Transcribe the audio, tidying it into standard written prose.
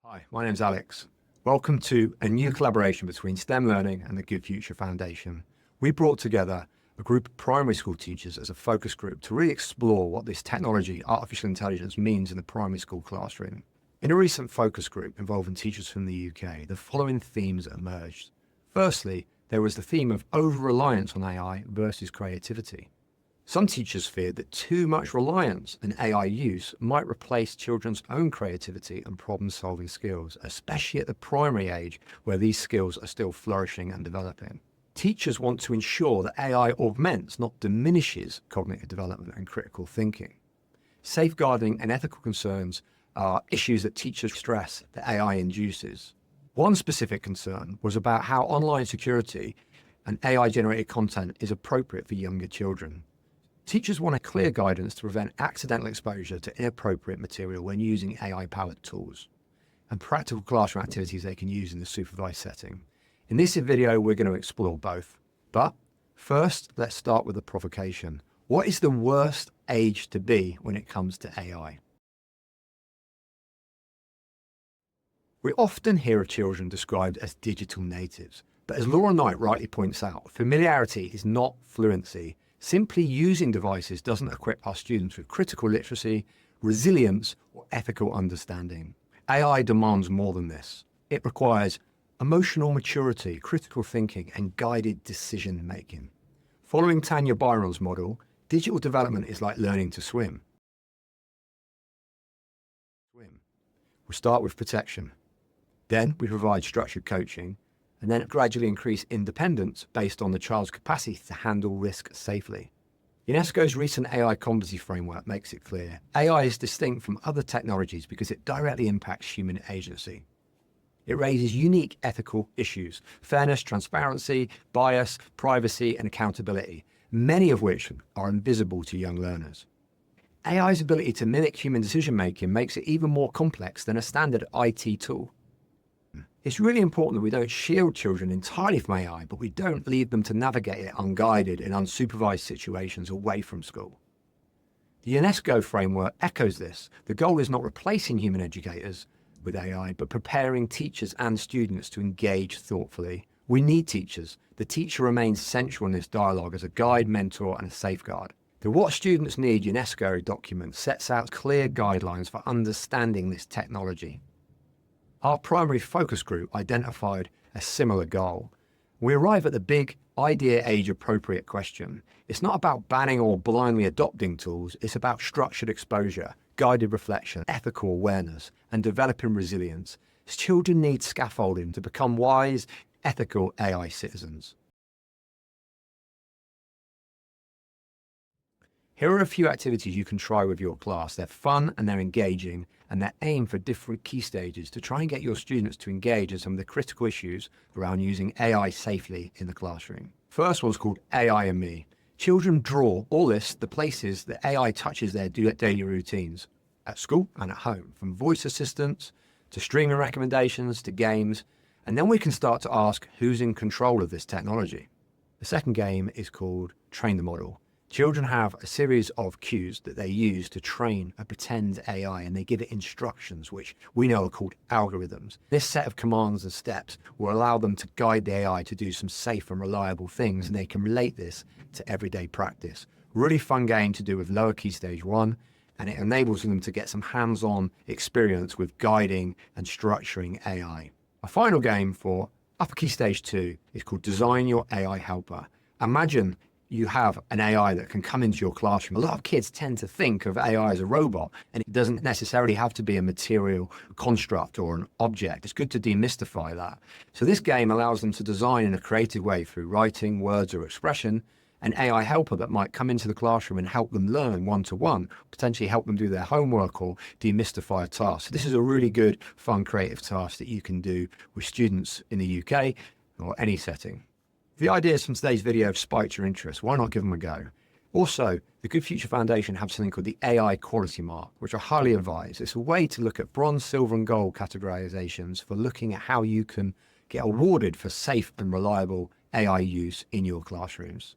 Hi, my name's Alex. Welcome to a new collaboration between STEM Learning and the Good Future Foundation. We brought together a group of primary school teachers as a focus group to really explore what this technology, artificial intelligence, means in the primary school classroom. In a recent focus group involving teachers from the UK, the following themes emerged. Firstly, there was the theme of over-reliance on AI versus creativity. Some teachers feared that too much reliance on AI use might replace children's own creativity and problem-solving skills, especially at the primary age where these skills are still flourishing and developing. Teachers want to ensure that AI augments, not diminishes, cognitive development and critical thinking. Safeguarding and ethical concerns are issues that teachers stress that AI induces. One specific concern was about how online security and AI-generated content is appropriate for younger children. Teachers want a clear guidance to prevent accidental exposure to inappropriate material when using AI-powered tools, and practical classroom activities they can use in the supervised setting. In this video, we're going to explore both. But first, let's start with the provocation. What is the worst age to be when it comes to AI? We often hear of children described as digital natives, but as Laura Knight rightly points out, familiarity is not fluency. Simply using devices doesn't equip our students with critical literacy, resilience, or ethical understanding. AI demands more than this. It requires emotional maturity, critical thinking, and guided decision-making. Following Tanya Byron's model, digital development is like learning to swim. We start with protection. Then we provide structured coaching, and then gradually increase independence based on the child's capacity to handle risk safely. UNESCO's recent AI competency framework makes it clear AI is distinct from other technologies because it directly impacts human agency. It raises unique ethical issues: fairness, transparency, bias, privacy, and accountability, many of which are invisible to young learners. AI's ability to mimic human decision-making makes it even more complex than a standard IT tool. It's really important that we don't shield children entirely from AI, but we don't leave them to navigate it unguided in unsupervised situations away from school. The UNESCO framework echoes this. The goal is not replacing human educators with AI, but preparing teachers and students to engage thoughtfully. We need teachers. The teacher remains central in this dialogue as a guide, mentor, and a safeguard. The What Students Need UNESCO document sets out clear guidelines for understanding this technology. Our primary focus group identified a similar goal. We arrive at the big, idea age-appropriate question. It's not about banning or blindly adopting tools, it's about structured exposure, guided reflection, ethical awareness, and developing resilience. Children need scaffolding to become wise, ethical AI citizens. Here are a few activities you can try with your class. They're fun and they're engaging, and they're aimed for different key stages to try and get your students to engage in some of the critical issues around using AI safely in the classroom. First one's called AI and Me. Children draw or list the places that AI touches their daily routines at school and at home, from voice assistants to streaming recommendations to games, and then we can start to ask who's in control of this technology. The second game is called Train the Model. Children have a series of cues that they use to train a pretend AI, and they give it instructions, which we know are called algorithms. This set of commands and steps will allow them to guide the AI to do some safe and reliable things, and they can relate this to everyday practice. Really fun game to do with lower key stage 1, and it enables them to get some hands-on experience with guiding and structuring AI. A final game for upper key stage 2 is called Design Your AI Helper. Imagine you have an AI that can come into your classroom. A lot of kids tend to think of AI as a robot, and it doesn't necessarily have to be a material construct or an object. It's good to demystify that. So this game allows them to design in a creative way through writing, words, or expression, an AI helper that might come into the classroom and help them learn one-to-one, potentially help them do their homework or demystify a task. So this is a really good, fun, creative task that you can do with students in the UK or any setting. If the ideas from today's video have spiked your interest, why not give them a go? Also, the Good Future Foundation have something called the AI Quality Mark, which I highly advise. It's a way to look at bronze, silver, and gold categorizations for looking at how you can get awarded for safe and reliable AI use in your classrooms.